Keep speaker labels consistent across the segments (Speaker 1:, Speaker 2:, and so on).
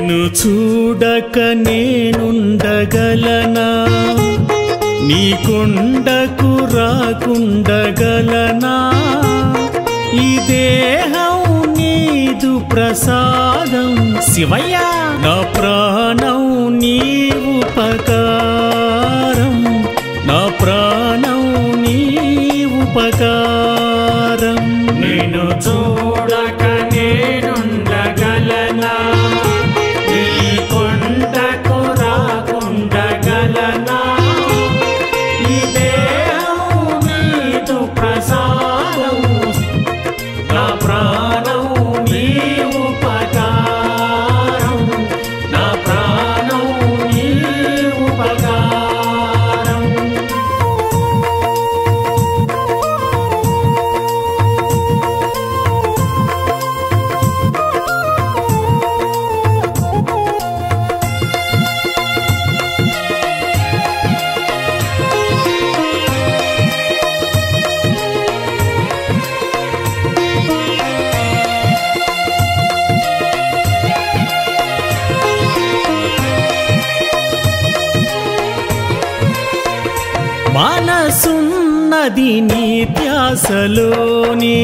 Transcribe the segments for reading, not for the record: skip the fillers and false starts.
Speaker 1: నిన్ను చూడక నేనుండగలనా నీ కొండకు రాకుండగలనా ఈ దేహం నీదు ప్రసాదం శివయ్య నా ప్రాణం నీ ఉపకారం నా ప్రాణం నీ ఉపకారం
Speaker 2: నిన్ను చూడక నేనుండగలనా నీ కొండకు రాకుండగలనా ఈ దేహం నీదు ప్రసాదం నా ప్రాణం నీ ఉపకారం నా ప్రాణం నీ ఉపకారం
Speaker 1: మనసున్నది నీ ధ్యాసలోనే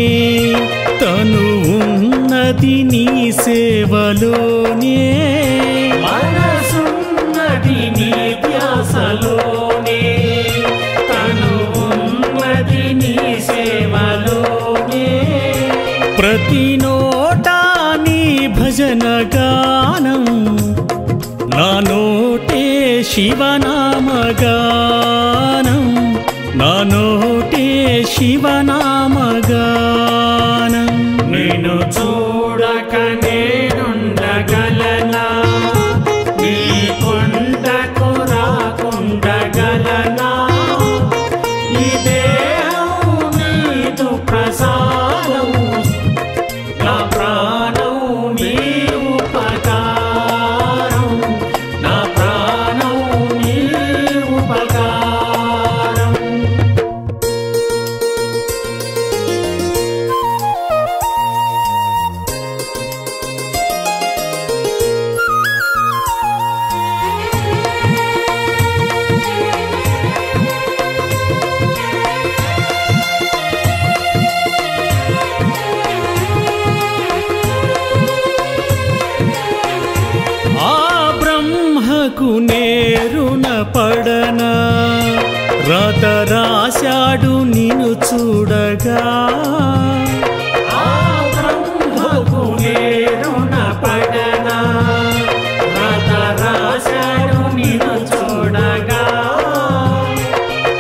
Speaker 1: తను ఉన్నది నీ సేవలోనే
Speaker 2: మనసున్నది నీ ధ్యాసలోనే తను ఉన్నది నీ సేవలోనే
Speaker 1: ప్రతి నోటా నీ భజన గానం నా నోటే శివనామగానం నా నోటే శివనామగానం
Speaker 2: నిన్ను చూడక నేనుండగలనా నీ కొండకు రాకుండగలనా ఈ దేహం నీదు ప్రసాదం నా ప్రాణం నీ ఉపకారం నా ప్రాణం నీ ఉపకారం
Speaker 1: ఆ బ్రహ్మకు నేరున పడనా రాత రాశాడు నిన్ను చూడగా
Speaker 2: ఆ బ్రహ్మకు నేరున పడనా రాత రాశాడు నిన్ను చూడగా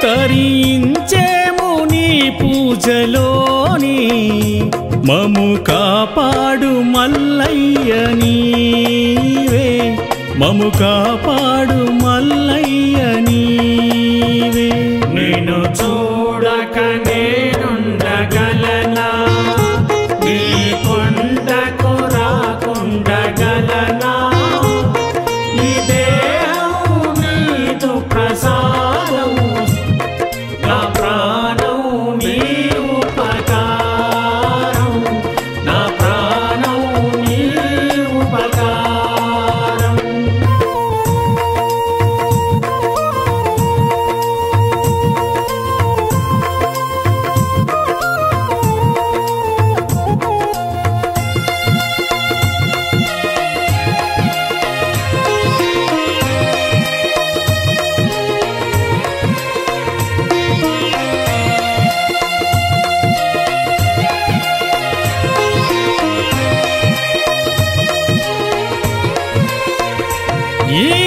Speaker 1: తరించేము నీ పూజలోని మము కాపాడు మల్లయ్య నీవే మము కాపాడు మల్లయ్య నీవే
Speaker 2: నిన్ను చూడక నేనుండగలనా నీ కొండకు రాకుండగలనా ఈ దేహం నీదు ప్రసాదం నా ప్రాణం నీ ఉపకారం నా ప్రాణం నీ ఉపకారం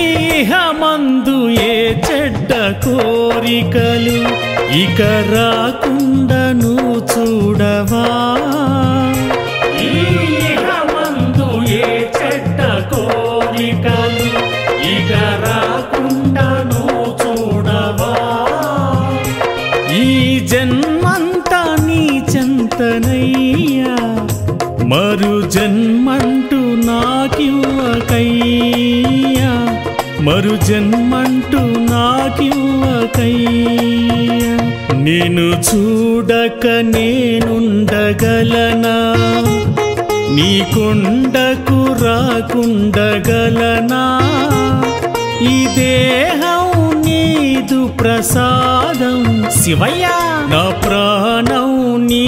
Speaker 1: ఈహమందు ఏ చెడ్డ కోరికలు ఇక రాకుండను చూడవా
Speaker 2: ఈహమందు ఏ చెడ్డ కోరికలు ఇక రాకుండాను చూడవా
Speaker 1: ఈ జన్మంతా నీ చెంతనయ్యా మరు జన్మంటూ నాకివ్వకయ్యా మరు జన్మంటూ నాకివ్వకయ్యా నిన్ను చూడక నేనుండగలనా నీ కొండకు రాకుండగలనా ఈ దేహం నీదు ప్రసాదం శివయ్య నా ప్రాణం నీ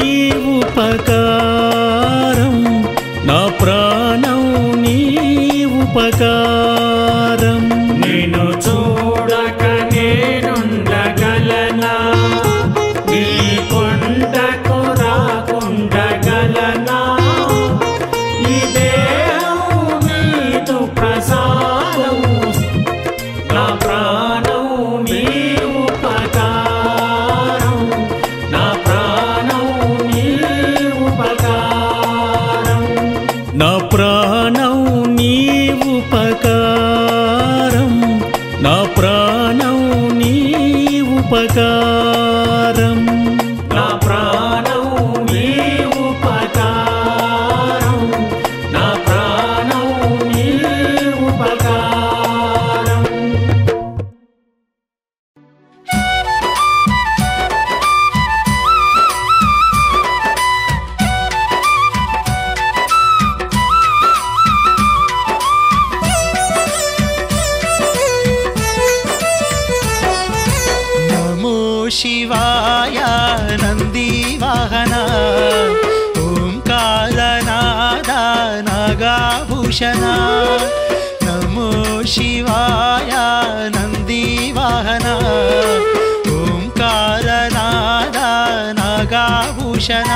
Speaker 1: ఉపకారం నా ప్రాణం నీ ఉపకారం
Speaker 2: నిన్ను చూడక నేనుండగలనా నీ కొండకు రాకుండగలనా ఈ దేహం నీదు ప్రసాదం నా ప్రాణం నీ ఉపకారం నా ప్రాణం నీ ఉపకారం
Speaker 1: నా ప్రాణం నీ ఉపకారం నా ప్రాణం నీ ఉపకారం
Speaker 2: నా ప్రాణం నీ ఉపకారం నా ప్రాణం నీ ఉపకారం
Speaker 3: నమో శివాయ నంది వాహన ఓంకారనాద నాగాభూషణ నమో శివాయ నంది వాహన ఓంకారనాద నాగాభూషణ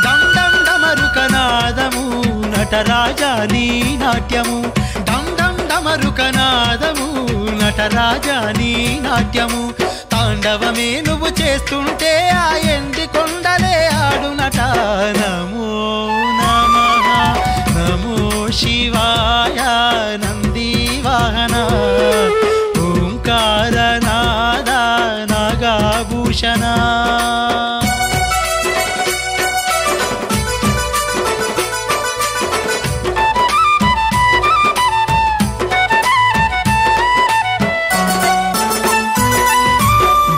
Speaker 3: డం డం డమరుకనాదము నటరాజాని నాట్యము డం డం డమరుకనాదము నటరాజాని నాట్యము తాండవమే నువ్వు చేస్తుంటే ఆ ఎండి కొండలే ఆడునట నమో నమః నమో శివాయ నంది వాహన ఓంకారనాద నాగాభూషణ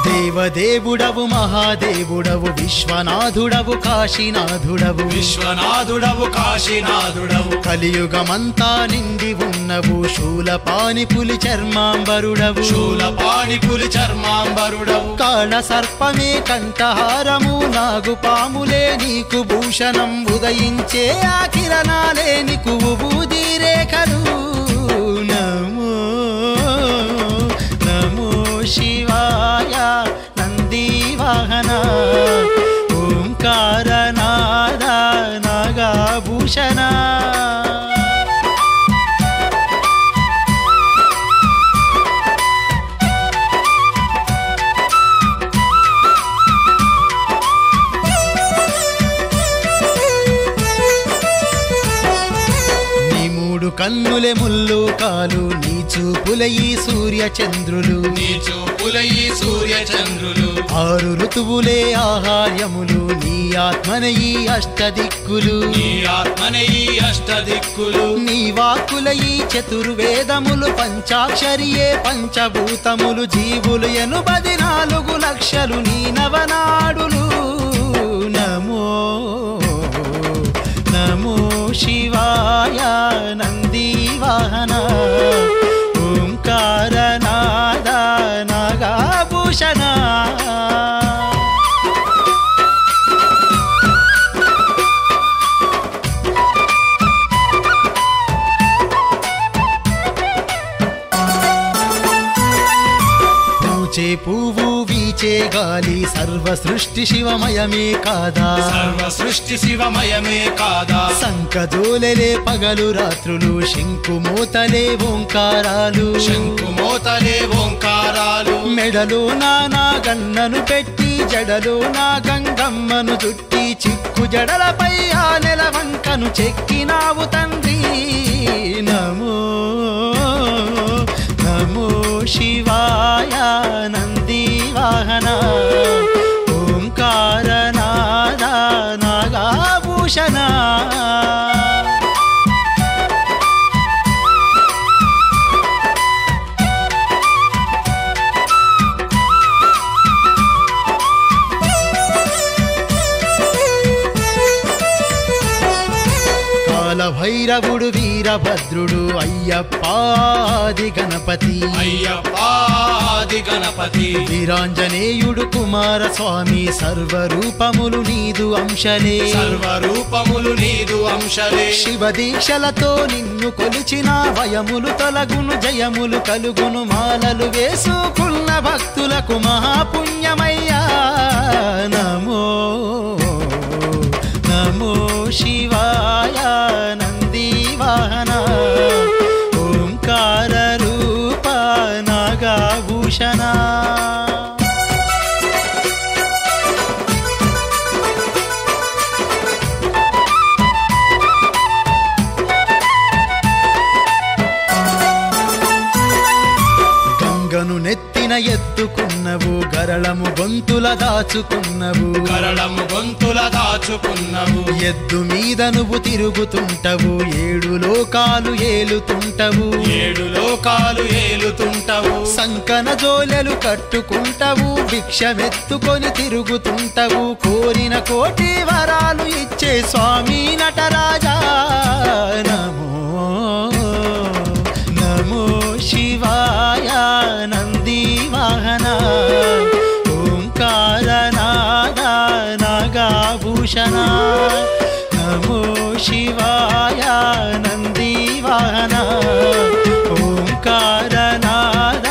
Speaker 3: దేవదేవుడవు మహాదేవుడవు విశ్వనాథుడవు కాశీనాథుడవు
Speaker 4: విశ్వనాథుడవు కాశీనాథుడవు
Speaker 3: కలియుగమంతా నిండి ఉన్నవు శూలపాని పులి చర్మాంబరుడవు
Speaker 4: శూలపాణి పులి చర్మాంబరుడవు
Speaker 3: కాళ సర్పమే కంఠహారము నాగుపాములే నీకు భూషణం ఉదయించే ఆ కిరణాలే నీకు బూది రేఖలు నమో నమో శివాయ నంది వాహన ఓంకారనాద నాగాభూషణ కన్నులే ముల్లు కాలు నీ చూపుల ఈ సూర్య చంద్రులు
Speaker 4: నీ చూపుల ఈ సూర్య చంద్రులు
Speaker 3: 6 ఋతువులే ఆహార్యములు నీ ఆత్మన ఈ అష్టదిక్కులు
Speaker 4: నీ ఆత్మనే ఈ అష్టదిక్కులు
Speaker 3: నీ వాక్కుల ఈ చతుర్వేదములు పంచాక్షరియే పంచభూతములు జీవులు 84 లక్షలు నీ నవనాడులు నమో నమో శివాయ నంది వాహన ఓంకారనాద నాగాభూషణ పూచే పువ్వు వీచే గాలి సర్వ సృష్టి శివమయమే కాదా
Speaker 4: సర్వ సృష్టి శివమయమే కాదా
Speaker 3: సంకజోలెలే పగలు రాత్రులు శంకుమూతలే ఓంకారాలు
Speaker 4: శంకుమోతలే ఓంకారాలు
Speaker 3: మెడలో నా గన్నను పెట్టి జడలో నా గంగమ్మను చుట్టి చిక్కు జడలపై ఆ నెల వంకను చెక్కినావు తండ్రి నమో నమో శివాయ నంది వాహన ఓంకారనాద నాగాభూషణ కాలభైరవుడు వీరభద్రుడు అయ్యప్పాది గణపతి
Speaker 4: అయ్యప్పాది గణపతి
Speaker 3: వీరాంజనేయుడు కుమారస్వామి సర్వరూపములు నీదు అంశలే
Speaker 4: సర్వరూపములు నీదు అంశలే
Speaker 3: శివ దీక్షలతో నిన్ను కొలిచిన భయములు తొలగును జయములు కలుగును మాలలు వేసుకున్న భక్తులకు మహాపుణ్యమయ్యా నమో నమో శివాయ నంది వాహన ఓంకార రూప నాగభూషణ గంగను నెత్తిన ఎత్తుకున్నవు గరళము గొంతుల దాచుకున్నవు
Speaker 4: కరళము గొంతుల దాచుకున్నవు
Speaker 3: ఎద్దు మీద నువ్వు తిరుగుతుంటవు 7 లోకాలు ఏలుతుంటవు
Speaker 4: 7 లోకాలు ఏలుతుంటవు
Speaker 3: సంకన జోలెలు కట్టుకుంటవు భిక్షమెత్తుకొని తిరుగుతుంటవు కోరిన కోటి వరాలు ఇచ్చే స్వామి నటరాజా నమో నమో శివాయ నంది వాహన ఓంకార నాద నాగభూషణ నమో శివాయ నంది వాహన ఓంకార నాద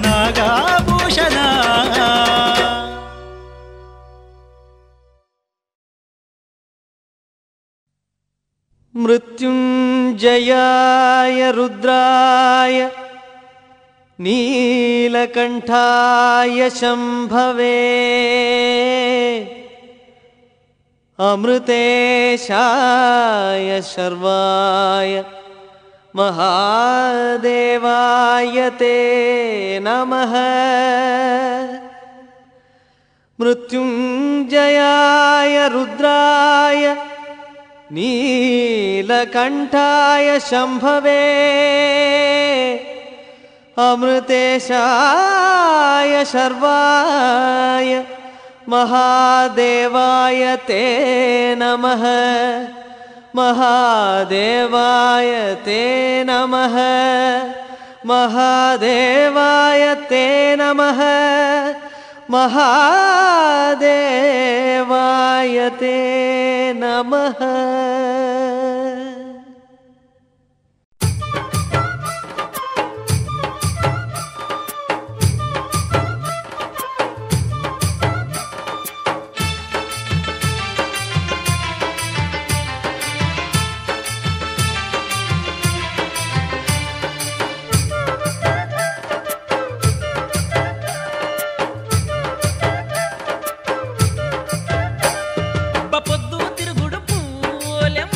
Speaker 3: నాగభూషణ
Speaker 5: మృత్యుంజయాయ రుద్రాయ నీలకంఠాయ శంభవే అమృతేశాయ శర్వాయ మహాదేవాయ తే నమః మృత్యుంజయాయ రుద్రాయ నీలకంఠాయ శంభవే అమృతేశాయ శర్వాయ మహాదేవాయ తే నమః మహాదేవాయ తే నమః మహాదేవాయ తే నమః మహాదేవాయ తే నమః
Speaker 6: పొద్దు తిరుగుడు పూలెం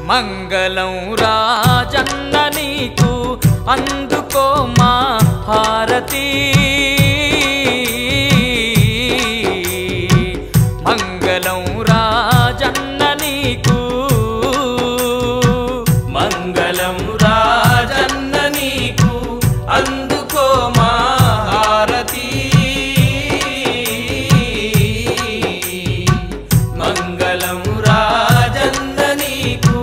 Speaker 6: మంగళం రాజన్న నీకు అందుకో మా హారతి మంగళం రాజన్న నీకు
Speaker 2: మంగళం రాజన్న నీకు అందుకో మా హారతి మంగళం రాజన్న నీకు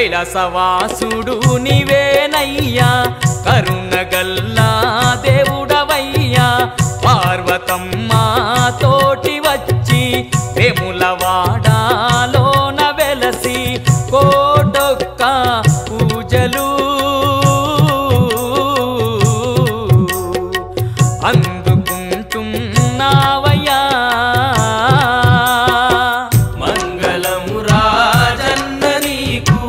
Speaker 6: కైలాసవాసుడు నీవేనయ్యా కరుణగల్లా దేవుడవయ్యా పార్వతమ్మ తోటి వచ్చి వేములవాడలోన వెలసి కోటొక్క పూజలు అందుకుంటున్నావయ్యా
Speaker 2: మంగళం రాజన్న నీకు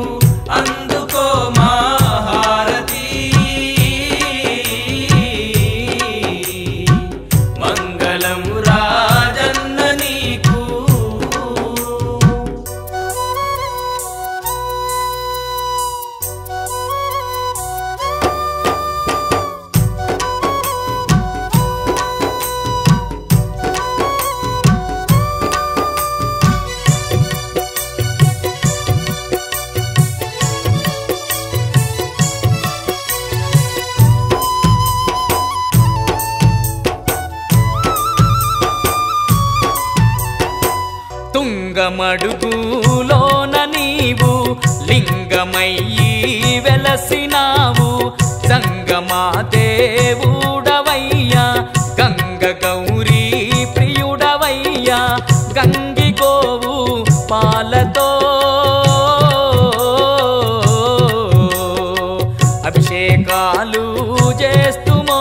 Speaker 2: అందుకో మా హారతి మంగళం రాజన్న నీకు
Speaker 6: తుంగమడుగులోన నీవు లింగమయ్యి వెలసినావు సంగమా దేవుడవయ్యా గంగ గౌరీ ప్రియుడవయ్యా గంగి గోవు పాలతో అభిషేకాలు చేస్తుమో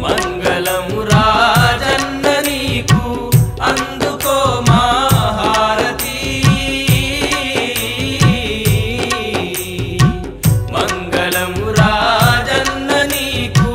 Speaker 2: మంగళం రాజన్న నీకు అందుకో మా హారతి మంగళం రాజన్న నీకు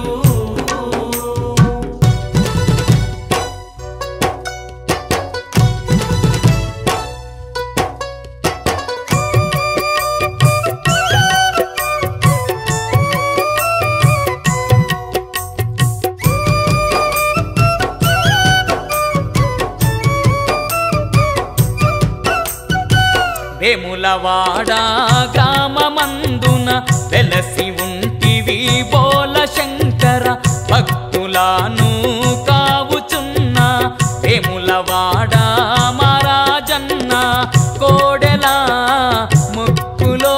Speaker 6: వేములవాడ గ్రామమందున వెలసి ఉంటివి బోల శంకర భక్తులను కావుచున్న వేములవాడ మహారాజన్న కోడెల ముక్కులో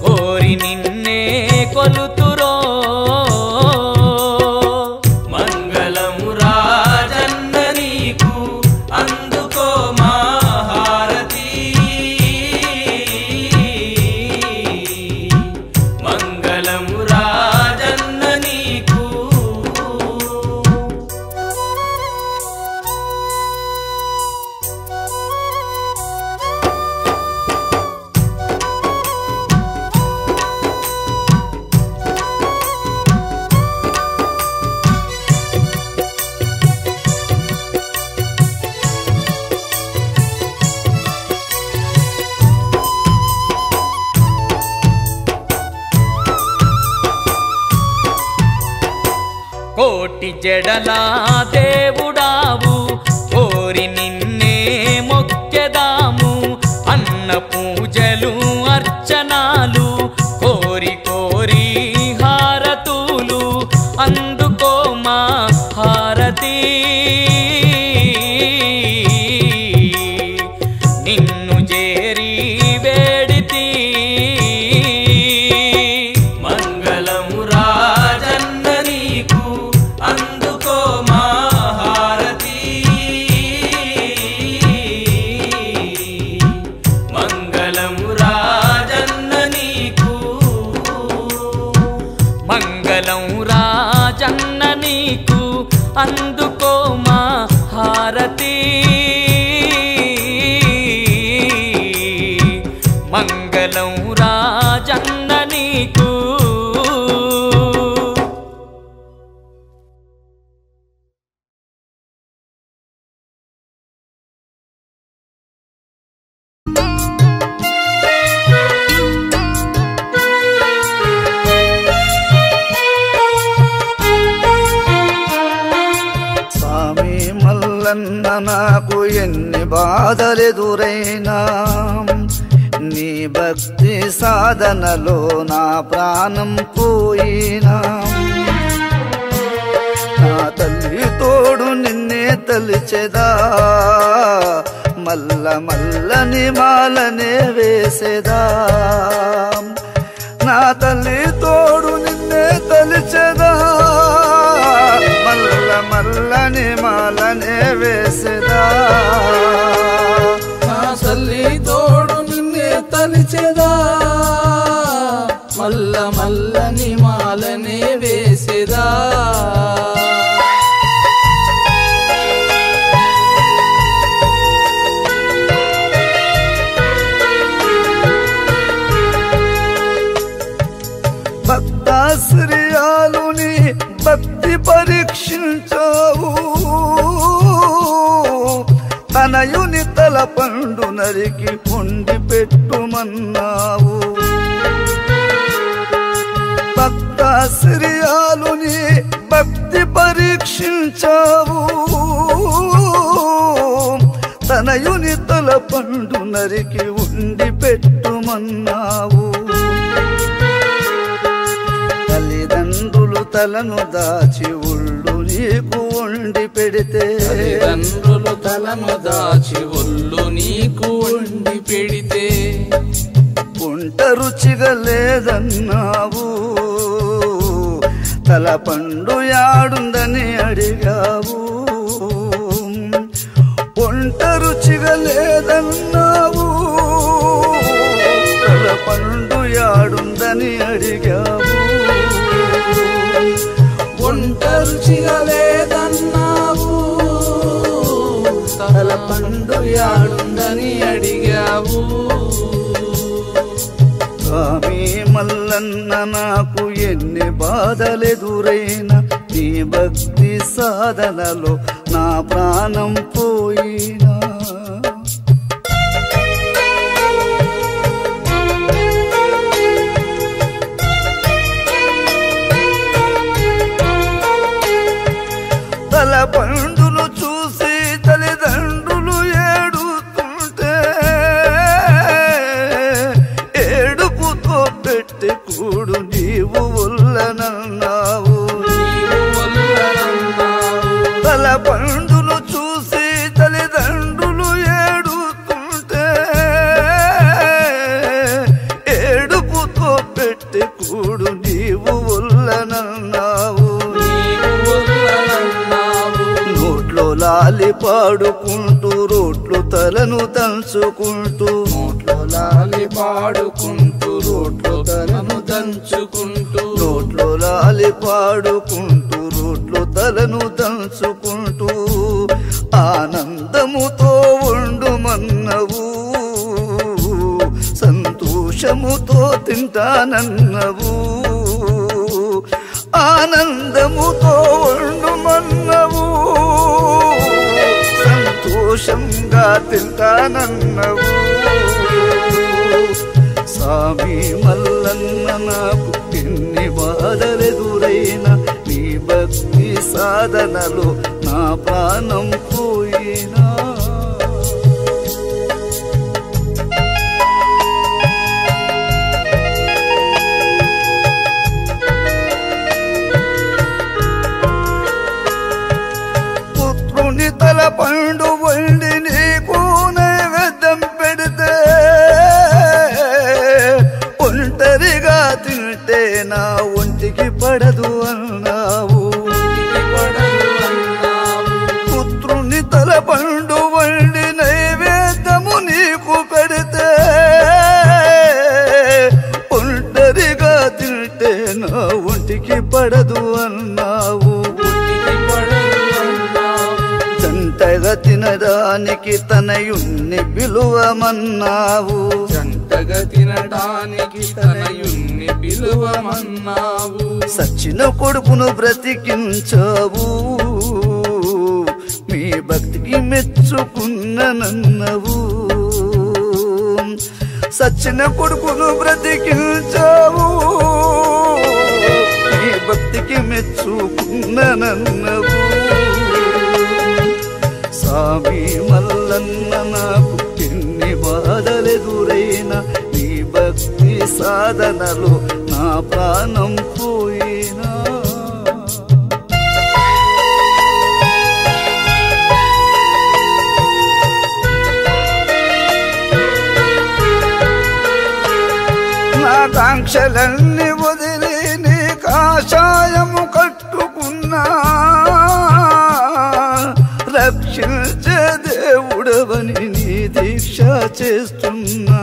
Speaker 6: కోరి నిన్నే కొలుతురో
Speaker 2: మంగళం రాజన్న నీకు అందుకో మా హారతి మంగళం రాజన్న నీకు
Speaker 6: కోటి జడలా దేవుడావు కోరి నిన్నే మొక్కెదాము అన్న పూజలు అర్చనాలు కోరి కోరి హారతులు అందుకో మా హారతి నిన్ను చేరి వేడితి
Speaker 2: మంగళం రాజన్న నీకు అందుకో మా హారతి మంగళం రాజన్న నీకు
Speaker 7: మల్లన్న నాకు ఎన్ని బాధలెదురైనా నీ భక్తి సాధనలో నా ప్రాణం పోయినా నా తల్లి తోడు నిన్నే తలిచెదా మల్ల మల్లని మాలనే వేసేదా నా తల్లి తోడు నిన్నే తలిచెదా మల్ల మల్లని మాలనే వేసేదా
Speaker 8: నా తల్లి తోడు నిన్నే తలిచెదా మల్ల మల్లని మాలనే వేసేదా
Speaker 7: భక్తాశ్రయాలుని భక్తి పరీక్షించావు తనయుని తల పండు నరికి పొండి పెట్టుమన్నావు భక్తాశ్రయాలుని భక్తి పరీక్షించావు తనయుని తల పండు నరికి ఉండి పెట్టుమన్నావు తల్లిదండ్రులు తలను దాచి ఒళ్ళు నీకు వండి పెడితే
Speaker 8: తల్లిదండ్రులు తలను దాచి ఒళ్ళు నీకు వండి పెడితే
Speaker 7: వంట రుచిగా లేదన్నావు తల పండు యాడుందని అడిగావు వంట రుచిగా లేదన్నావు తల పండు యాడుందని అడిగావు
Speaker 8: వంట రుచిగా లేదన్నావు తల పండు యాడుందని అడిగావు
Speaker 7: స్వామి మల్లన్న నాకు ఎన్ని బాధలెదురైనా నీ భక్తి సాధనలో నా ప్రాణం పోయినా తల పండును చూసి తల్లిదండ్రులు ఏడుతుంటే ఏడుపుతో పెట్టి కూడు నీవు ఒల్లనన్నావు తల పండును చూసి తల్లిదండ్రులు ఏడుతుంటే ఏడుపుతో పెట్టి కూడు నీవు ఒల్లనన్నావు నోట్లో లాలి పాడుకుంటూ రోడ్లు తలను దంచుకుంటూ
Speaker 8: నోట్లో లాలి పాడుకుంటూ రోడ్లు తలను దంచుకుంటూ
Speaker 7: నోట్లో లాలి పాడుకుంటూ రోడ్లు తలను దంచుకుంటూ ఆనందముతో ఉండుమన్నవు సంతోషముతో తింటానన్నవు ఆనందముతో ఉండుమన్నవు సంతోషంగా తింటానన్నవు స్వామి మల్లన్న నాకు ఎన్ని బాధలెదురైనా నీ భక్తి సాధనలో నా ప్రాణం పోయినా పుత్రుని తల పండు వండి నీకు నైవేద్యం పెడితే ఒంటరిగా తింటే నా ఒంటికి పడదు అన్నావు పుత్రుని తల పండు వండి నైవేద్యము నీకు పెడితే ఒంటరిగా తింటే నా ఒంటికి పడదు అన్నావు జంటగా తినడానికి తనయుణ్ణి పిలువమన్నావు
Speaker 8: జంటగా తినడానికి తనయుణ్ణి పిలువమన్నావు
Speaker 7: సచ్చిన కొడుకును బ్రతికించావు మీ భక్తికి మెచ్చుకున్ననన్నవు సచ్చిన కొడుకును బ్రతికించావు మీ భక్తికి మెచ్చుకున్ననన్నవు స్వామి మల్లన్న నాకు ఎన్ని బాధలెదురైనా నీ భక్తి సాధనలో నా ప్రాణం పోయినా నా కాంక్షలన్నీ వదిలి నీ కాషాయము కట్టుకున్నా రక్షించే దేవుడవని నీ దీక్ష చేస్తున్నా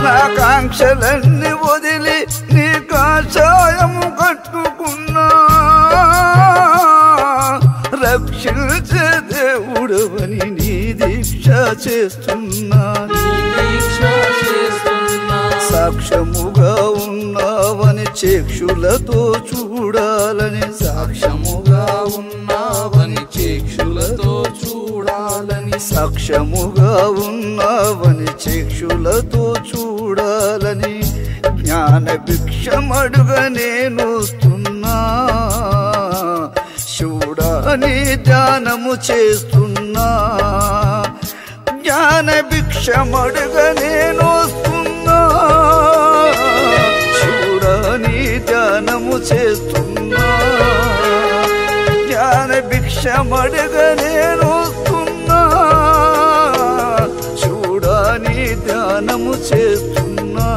Speaker 7: నా కాంక్షలన్నీ వదిలి నీ కాషాయము కట్టుకున్నా రక్షించే దేవుడవని నీ దీక్ష చేస్తున్నా సాక్ష్యముగా ఉన్నావని చేక్షులతో చూడాలని సాక్ష్యముగా ఉన్నావని చేక్షులతో చూడాలని సాక్ష్యముగా ఉన్నావని చేక్షులతో చూడాలని జ్ఞాన భిక్షమడుగ నేను వస్తున్నా శివుడాని ధ్యానము చేస్తున్నా జ్ఞాన భిక్షమడుగ నేను వస్తున్నా శివుడాని ధ్యానము చేస్తున్నా జ్ఞాన భిక్షమడుగ నేను వస్తున్నా శివుడాని ధ్యానము చేస్తున్నా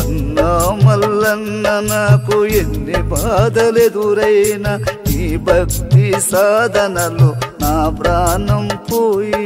Speaker 7: అన్నా మల్లన్న నాకు ఎన్ని బాధలెదురైనా నీ భక్తి సాధనలో నా ప్రాణం పోయి